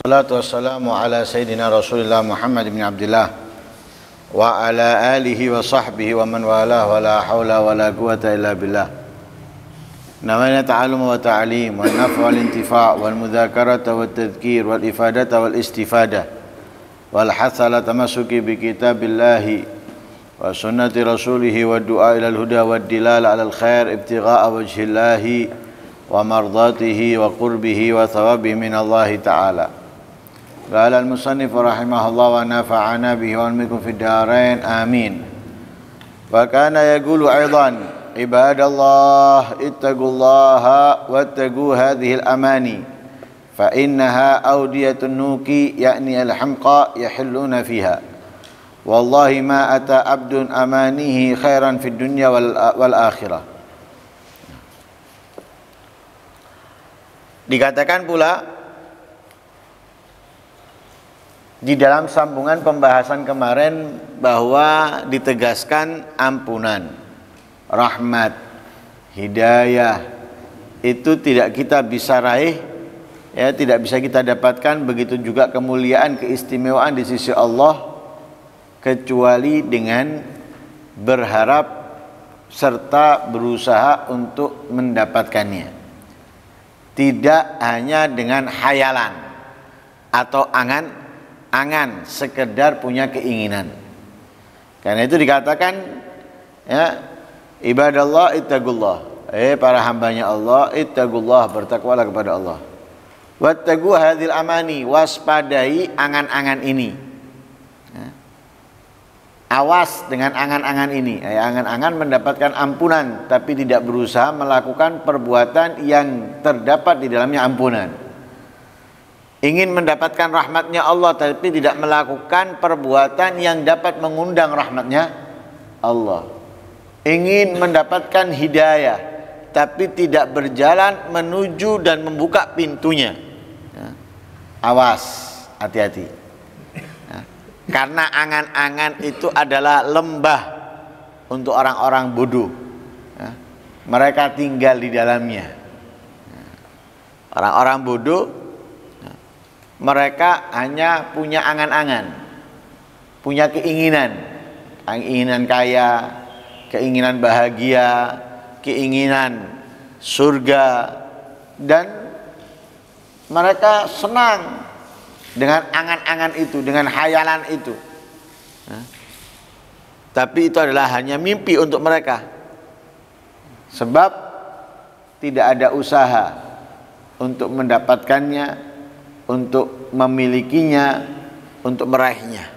Salatu wassalamu ala Sayyidina Rasulillah Muhammad bin Abdullah wa ala alihi wa sahbihi wa man walah wa la hawla wa la quwata illa billah. Namanya ta'allum wa ta'alim wal naf' wal intifa' wal mudzakarata wat tadhkir wal ifadata wal istifadah wal hatha ala tamassuki bi kitabillahi wa sunnati rasulih wa du'a ila al huda wad dilala ala al khair ibtigha'a wajhillahi wa mardatihi wa qurbihi wa thawabihi min Allah ta'ala. Qala al-musannif rahimahullah wa nafa'ana bihi wa anmikum fid darain amin. Wa kana yaqulu aidan ibadallah ittaqullaha wattaqu hadhihi al-amani fa innaha awdiyatun nuki ya'ni al-hamqa yahilluna fiha. Wallahi ma ata abdun amanihi khairan fid dunya wal akhirah. Dikatakan pula di dalam sambungan pembahasan kemarin bahwa ditegaskan ampunan, rahmat, hidayah itu tidak kita bisa raih, ya, tidak bisa kita dapatkan, begitu juga kemuliaan, keistimewaan di sisi Allah kecuali dengan berharap serta berusaha untuk mendapatkannya. Tidak hanya dengan hayalan atau angan-angan, sekedar punya keinginan. Karena itu dikatakan, ya, ibadallah ittaqullah, para hambanya Allah, ittaqullah, bertakwalah kepada Allah. Wattaqu hadhil amani, waspadai angan-angan ini. Awas dengan angan-angan ini. Angan-angan mendapatkan ampunan tapi tidak berusaha melakukan perbuatan yang terdapat di dalamnya ampunan. Ingin mendapatkan rahmatnya Allah tapi tidak melakukan perbuatan yang dapat mengundang rahmatnya Allah. Ingin mendapatkan hidayah tapi tidak berjalan menuju dan membuka pintunya. Awas, hati-hati. Karena angan-angan itu adalah lembah untuk orang-orang bodoh. Mereka tinggal di dalamnya. Orang-orang bodoh, mereka hanya punya angan-angan, punya keinginan, keinginan kaya, keinginan bahagia, keinginan surga, dan mereka senang dengan angan-angan itu, dengan hayalan itu. Tapi itu adalah hanya mimpi untuk mereka. Sebab tidak ada usaha untuk mendapatkannya, untuk memilikinya, untuk meraihnya.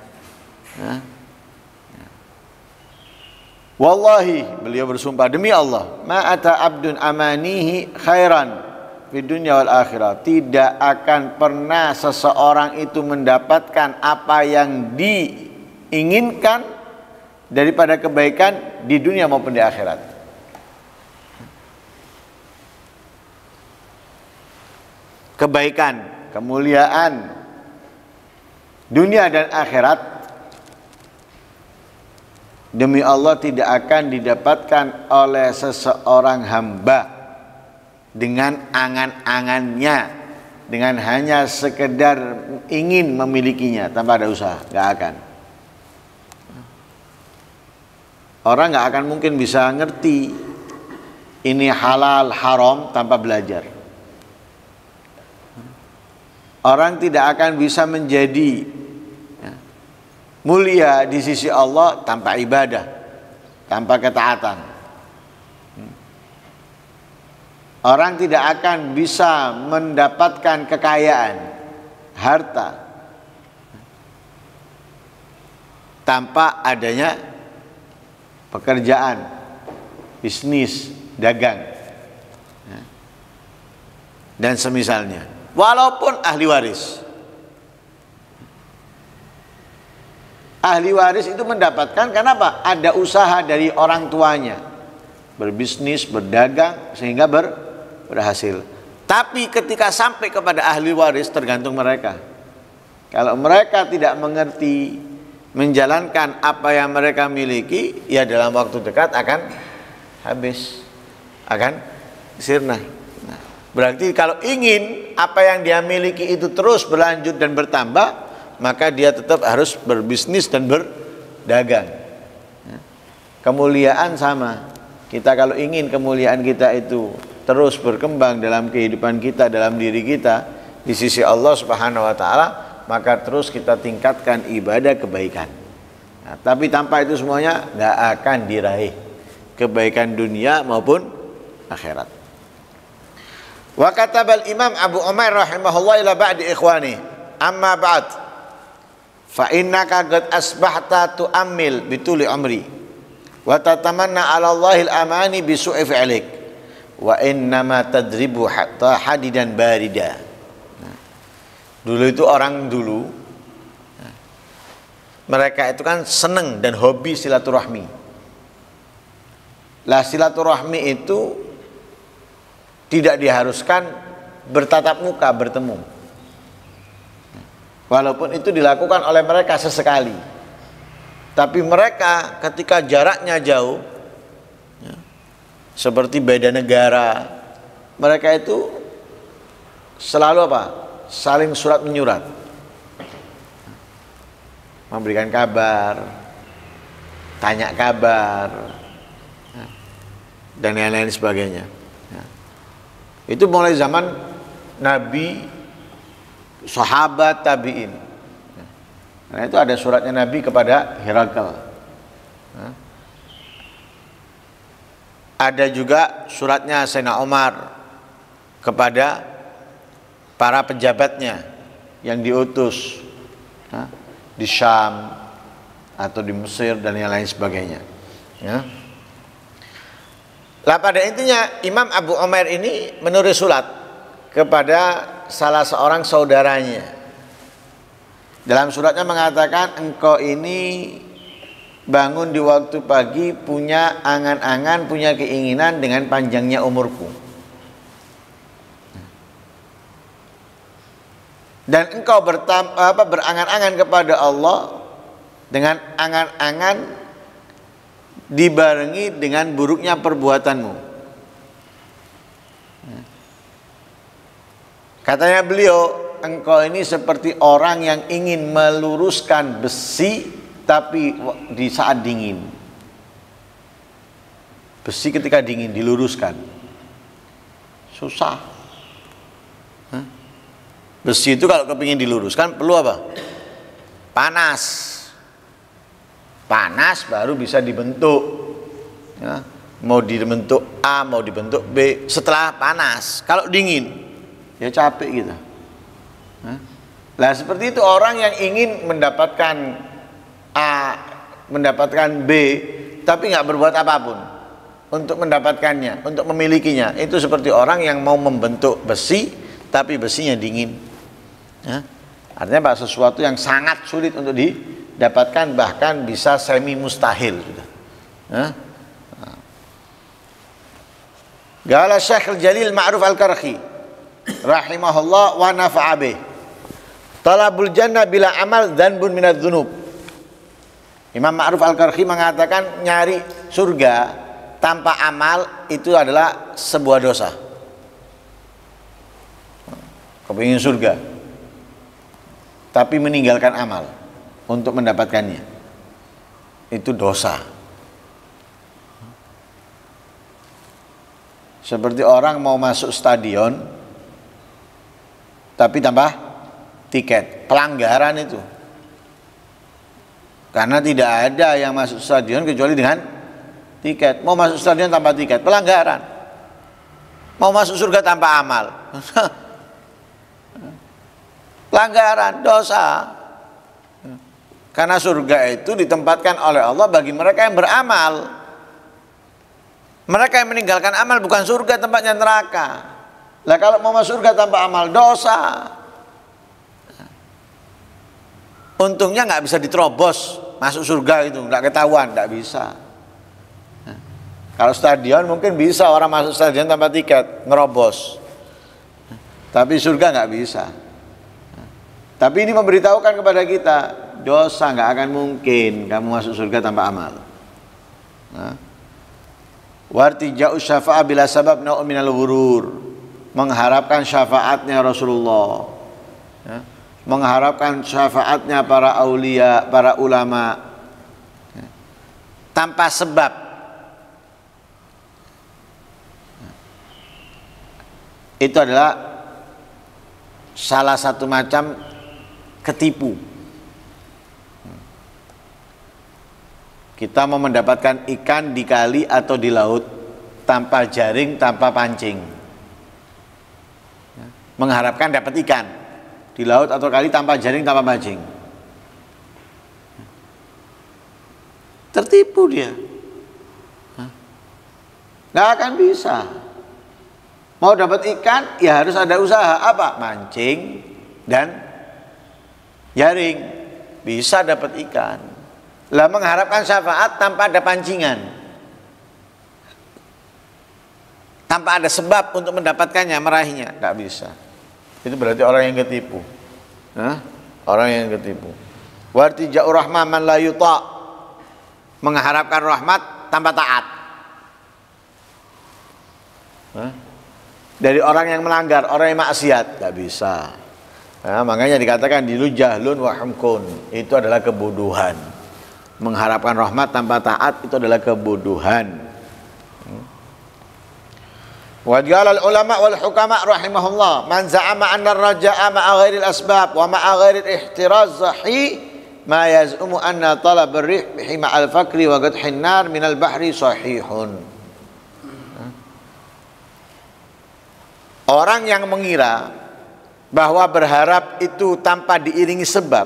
Wallahi, beliau bersumpah demi Allah, ma ata abdun amanihi khairan di dunia wal akhirah, tidak akan pernah seseorang itu mendapatkan apa yang diinginkan daripada kebaikan di dunia maupun di akhirat. Kebaikan, kemuliaan dunia dan akhirat demi Allah tidak akan didapatkan oleh seseorang hamba dengan angan-angannya, dengan hanya sekedar ingin memilikinya tanpa ada usaha, nggak akan. Orang nggak akan mungkin bisa ngerti ini halal haram tanpa belajar. Orang tidak akan bisa menjadi mulia di sisi Allah tanpa ibadah, tanpa ketaatan. Orang tidak akan bisa mendapatkan kekayaan, harta tanpa adanya pekerjaan, bisnis, dagang, dan semisalnya. Walaupun ahli waris. Ahli waris itu mendapatkan karena apa? Ada usaha dari orang tuanya, berbisnis, berdagang sehingga berhasil. Tapi ketika sampai kepada ahli waris tergantung mereka. Kalau mereka tidak mengerti menjalankan apa yang mereka miliki, ya dalam waktu dekat akan habis, akan sirna. Nah, Berarti kalau ingin apa yang dia miliki itu terus berlanjut dan bertambah, maka dia tetap harus berbisnis dan berdagang. Kemuliaan sama. Kita kalau ingin kemuliaan kita itu terus berkembang dalam kehidupan kita, dalam diri kita di sisi Allah Subhanahu wa taala, maka terus kita tingkatkan ibadah kebaikan. Nah, tapi tanpa itu semuanya nggak akan diraih kebaikan dunia maupun akhirat. Wa katabal Imam Abu Umair rahimahullah ila ba'di ikhwani, amma ba'd, fa innaka qad asbahta tu'ammil bituli umri wa tatamanna 'ala Allahil amani bi su'i fi'lik wa innama tadribu hatta hadidan barida. Dulu itu orang dulu, mereka itu kan seneng dan hobi silaturahmi. Lah silaturahmi itu tidak diharuskan bertatap muka bertemu, walaupun itu dilakukan oleh mereka sesekali. Tapi mereka ketika jaraknya jauh, seperti beda negara, mereka itu selalu apa? Saling surat menyurat, memberikan kabar, tanya kabar, dan lain-lain sebagainya. Itu mulai zaman Nabi, sahabat, tabi'in. Nah, itu ada suratnya Nabi kepada Herakl. Ada juga suratnya Sayyidina Umar kepada para pejabatnya yang diutus di Syam atau di Mesir dan yang lain sebagainya. Ya. Lah pada intinya Imam Abu Umair ini menulis surat kepada salah seorang saudaranya. Dalam suratnya mengatakan, engkau ini bangun di waktu pagi punya angan-angan, punya keinginan dengan panjangnya umurku. Dan engkau berangan-angan kepada Allah dengan angan-angan dibarengi dengan buruknya perbuatanmu. Katanya beliau, engkau ini seperti orang yang ingin meluruskan besi tapi di saat dingin. Besi ketika dingin diluruskan susah. Besi itu kalau kepingin diluruskan perlu apa? Panas. Panas baru bisa dibentuk, ya. Mau dibentuk A, mau dibentuk B setelah panas. Kalau dingin ya capek gitu. Nah seperti itu orang yang ingin mendapatkan A, mendapatkan B, tapi nggak berbuat apapun untuk mendapatkannya, untuk memilikinya. Itu seperti orang yang mau membentuk besi tapi besinya dingin, ya. Artinya sesuatu yang sangat sulit untuk dapatkan, bahkan bisa semi mustahil sudah. Qala Syekh Jalil Ma'ruf Al-Karhi rahimahullah wa nafa'a bih. Talabul jannah bila amal dzanbun minadz dzunub. Imam Ma'ruf Al-Karhi mengatakan nyari surga tanpa amal itu adalah sebuah dosa. Kepingin surga tapi meninggalkan amal untuk mendapatkannya, itu dosa. Seperti orang mau masuk stadion tapi tanpa tiket, pelanggaran itu. Karena tidak ada yang masuk stadion kecuali dengan tiket. Mau masuk stadion tanpa tiket, pelanggaran. Mau masuk surga tanpa amal, pelanggaran, dosa. Karena surga itu ditempatkan oleh Allah bagi mereka yang beramal. Mereka yang meninggalkan amal bukan surga, tempatnya neraka. Lah kalau mau masuk surga tanpa amal, dosa. Untungnya nggak bisa diterobos masuk surga itu, nggak ketahuan, nggak bisa. Kalau stadion mungkin bisa orang masuk stadion tanpa tiket, ngerobos. Tapi surga nggak bisa. Tapi ini memberitahukan kepada kita, dosa, nggak akan mungkin kamu masuk surga tanpa amal. Wartija'u syafa'a bila sabab na'u minal ghurur. mengharapkan syafaatnya Rasulullah, ya, mengharapkan syafaatnya para aulia, para ulama, ya, tanpa sebab, itu adalah salah satu macam ketipu. Kita mau mendapatkan ikan di kali atau di laut tanpa jaring, tanpa pancing, mengharapkan dapat ikan di laut atau kali tanpa jaring, tanpa pancing, tertipu dia. Nggak akan bisa. Mau dapat ikan ya harus ada usaha. Apa? Mancing dan jaring. Bisa dapat ikan. Lah mengharapkan syafaat tanpa ada pancingan, tanpa ada sebab untuk mendapatkannya, meraihnya, nggak bisa. Itu berarti orang yang ketipu. Orang yang ketipu. Wartija'ur rahmah man la yuta', mengharapkan rahmat tanpa taat. Dari orang yang melanggar, orang yang maksiat, nggak bisa. Nah, makanya dikatakan dilu jahlun wa humkun, itu adalah kebodohan. Mengharapkan rahmat tanpa taat itu adalah kebodohan. Wa qala al ulama wal hukama rahimahullah, man za'ama anna ar-raja'a ma'a ghairil asbab wa ma'a ghairil ihtiraz sahih ma yaz'umu anna talab ar-rih bihi ma'al fakri wa qadhin nar minal bahri sahihun. Orang yang mengira bahwa berharap itu tanpa diiringi sebab,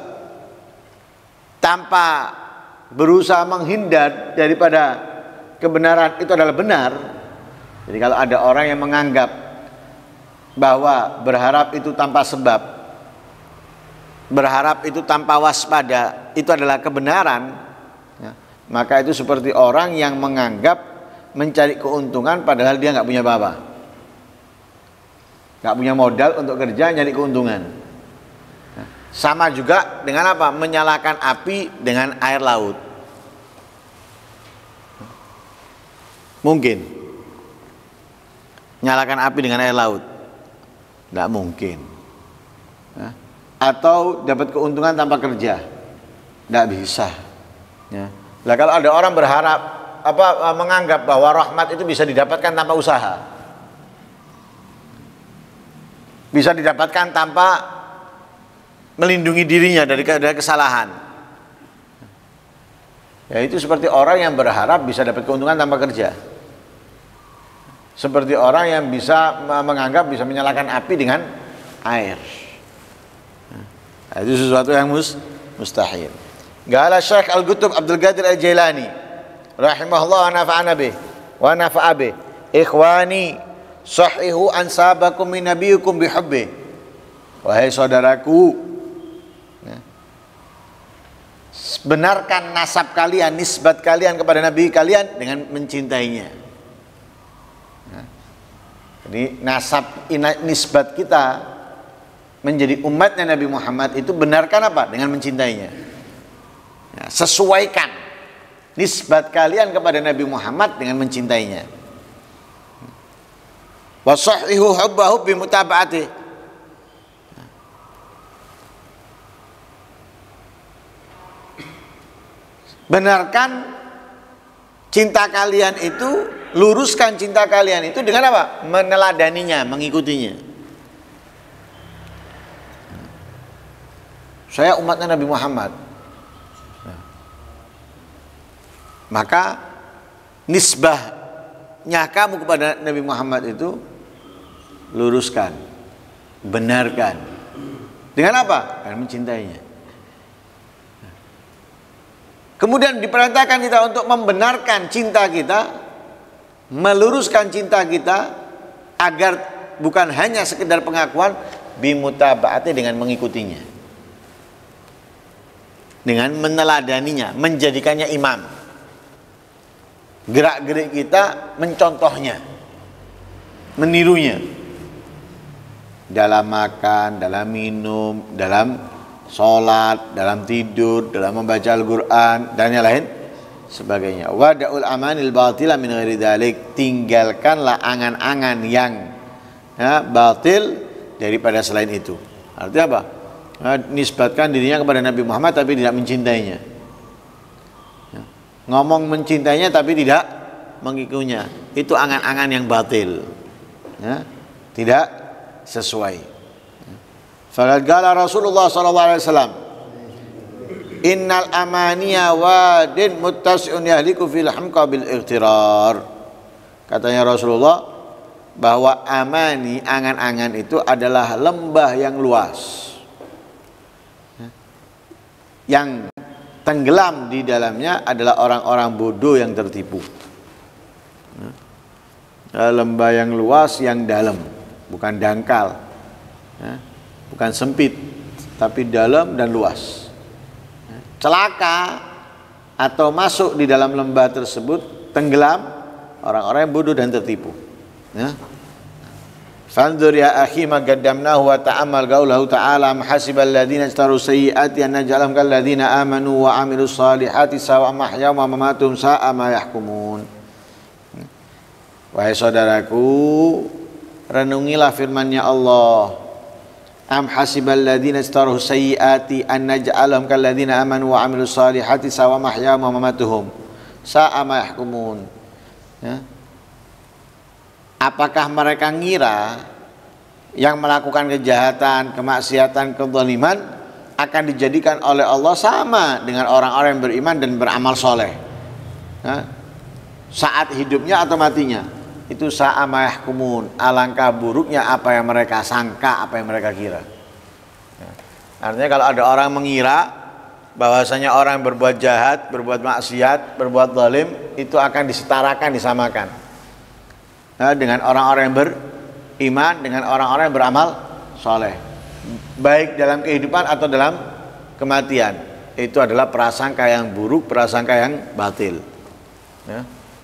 tanpa berusaha menghindar daripada kebenaran, itu adalah benar. Jadi kalau ada orang yang menganggap bahwa berharap itu tanpa sebab, berharap itu tanpa waspada, itu adalah kebenaran, ya, maka itu seperti orang yang menganggap mencari keuntungan padahal dia nggak punya apa-apa, nggak punya modal untuk kerja nyari keuntungan. Sama juga dengan apa? Menyalakan api dengan air laut. Mungkin nyalakan api dengan air laut? Tidak mungkin. Atau dapat keuntungan tanpa kerja? Tidak bisa. Nah, kalau ada orang berharap menganggap bahwa rahmat itu bisa didapatkan tanpa usaha, bisa didapatkan tanpa melindungi dirinya dari kesalahan, ya itu seperti orang yang berharap bisa dapat keuntungan tanpa kerja, seperti orang yang bisa menganggap bisa menyalakan api dengan air. Nah, itu sesuatu yang mustahil. Qala Syekh Al-Qutb Abdul Qadir Al-Jailani rahimahullah wa nafa'ana bih wa nafa'a bih, ikhwani sahihu ansabakum min nabiyikum bihubbi. Wahai saudaraku, benarkan nasab kalian, nisbat kalian kepada Nabi kalian dengan mencintainya. Jadi nasab, nisbat kita menjadi umatnya Nabi Muhammad itu benarkan apa? Dengan mencintainya. Sesuaikan nisbat kalian kepada Nabi Muhammad dengan mencintainya. Wa sahihu hubbahu bi mutaba'ati. Benarkan cinta kalian itu, luruskan cinta kalian itu dengan apa? Meneladaninya, mengikutinya. Saya umatnya Nabi Muhammad, maka nisbahnya kamu kepada Nabi Muhammad itu luruskan, benarkan. Dengan apa? Dengan mencintainya. Kemudian diperintahkan kita untuk membenarkan cinta kita, meluruskan cinta kita agar bukan hanya sekedar pengakuan, bimutaba'ati, dengan mengikutinya, dengan meneladaninya, menjadikannya imam. Gerak-gerik kita mencontohnya, menirunya dalam makan, dalam minum, dalam sholat, dalam tidur, dalam membaca Al-Quran, dan yang lain sebagainya. Wada'ul amanil batila min ghairi dzalik, tinggalkanlah angan-angan yang batil daripada selain itu. Artinya apa? Nisbatkan dirinya kepada Nabi Muhammad tapi tidak mencintainya. Ngomong mencintainya tapi tidak mengikutinya. Itu angan-angan yang batil. Tidak sesuai. Faqad qala Rasulullah sallallahu alaihi wasallam, innal amaniya wadin muttasi'un yahliku fil hamqa bil ightirar. Katanya Rasulullah bahwa amani, angan-angan itu adalah lembah yang luas, yang tenggelam di dalamnya adalah orang-orang bodoh yang tertipu. Lembah yang luas yang dalam, bukan dangkal, bukan sempit, tapi dalam dan luas. Celaka atau masuk di dalam lembah tersebut, tenggelam orang-orang yang bodoh dan tertipu. Fanzur ya akhi ma qaddamnahu wa ta'ammal qaulahu ta'ala am hasibal ladzina istaru sayyi'ati an naj'alahum kal ladzina amanu wa 'amilus salihati sawa mahyahum wa mamatuhum sa'a ma yahkumun. Wahai saudaraku, renungilah firman-Nya Allah. Am hasibal ladzina istaru sayyi'ati an naj'alahum kal ladzina amanu wa 'amilus salihati sawa mahyahum wa mamatuhum sa'a ma yahkumun. Apakah mereka ngira yang melakukan kejahatan, kemaksiatan, kezaliman akan dijadikan oleh Allah sama dengan orang-orang yang beriman dan beramal soleh saat hidupnya atau matinya? Itu sa'ama yahkumun, alangkah buruknya apa yang mereka sangka, apa yang mereka kira. Artinya kalau ada orang mengira bahwasanya orang berbuat jahat, berbuat maksiat, berbuat zalim itu akan disetarakan, disamakan dengan orang-orang yang beriman, dengan orang-orang yang beramal soleh, baik dalam kehidupan atau dalam kematian. Itu adalah prasangka yang buruk, prasangka yang batil.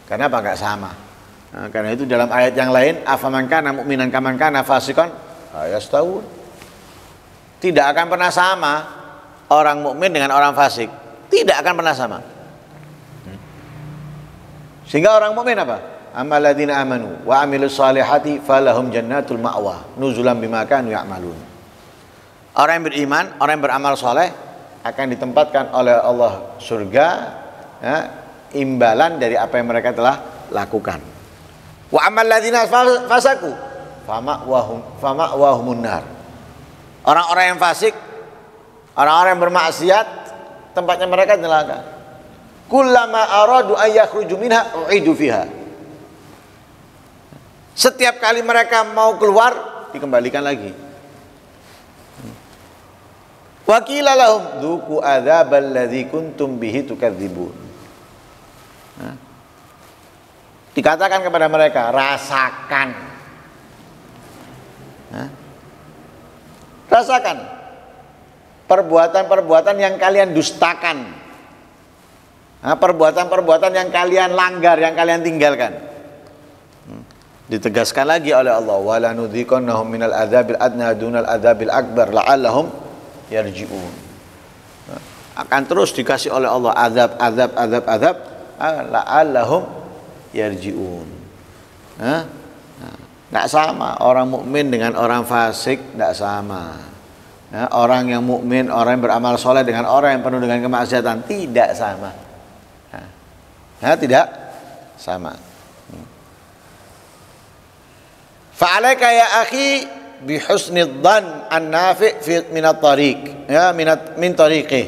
Karena apa? Enggak sama. Karena itu dalam ayat yang lain, afaman kana mu'minan kaman kana fasiqan ayastawun. Tidak akan pernah sama orang mukmin dengan orang fasik. Tidak akan pernah sama. Sehingga orang mukmin apa? Amal ladzina amanu wa amilus salihati falahum jannatul ma'wa nuzulan bima kanu ya'malun. Orang yang beriman, orang yang beramal soleh akan ditempatkan oleh Allah surga, imbalan dari apa yang mereka telah lakukan. Wa amal ladzina fasaku fama'wahumun nar. Orang-orang yang fasik, orang-orang yang bermaksiat, tempatnya mereka neraka. Kullama aradu ay yakhruju minha u'idu fiha. Setiap kali mereka mau keluar, dikembalikan lagi. Wa qila lahum dzuqu adzabal ladzi kuntum bihi tukadzibun. Dikatakan kepada mereka, rasakan. Rasakan perbuatan-perbuatan yang kalian dustakan. Perbuatan-perbuatan yang kalian langgar, yang kalian tinggalkan. Ditegaskan lagi oleh Allah, wala nudziqannahum minal adzabil adna dunal adzabil akbar la'allahum yarji'un. Akan terus dikasih oleh Allah azab la'allahum yarji'un. Enggak sama orang mukmin dengan orang fasik, enggak sama. Orang yang mukmin, orang yang beramal soleh dengan orang yang penuh dengan kemaksiatan tidak sama. Tidak sama. Fa'alaika ya akhi bi husnid dhan an-nafi' fi min at-tariq, min tariqih.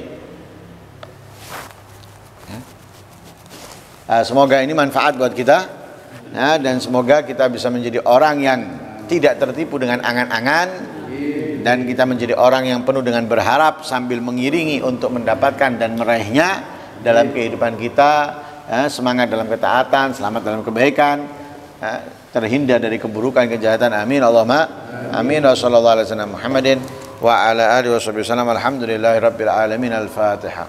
Semoga ini manfaat buat kita, dan semoga kita bisa menjadi orang yang tidak tertipu dengan angan-angan, dan kita menjadi orang yang penuh dengan berharap sambil mengiringi untuk mendapatkan dan meraihnya dalam kehidupan kita, semangat dalam ketaatan, selamat dalam kebaikan, terhindar dari keburukan, kejahatan. Amin Allahumma amin. Wa sallallahu alaihi wasallam Muhammadin wa ala alihi wasallam. Alhamdulillahirabbil alamin. Al-Fatihah.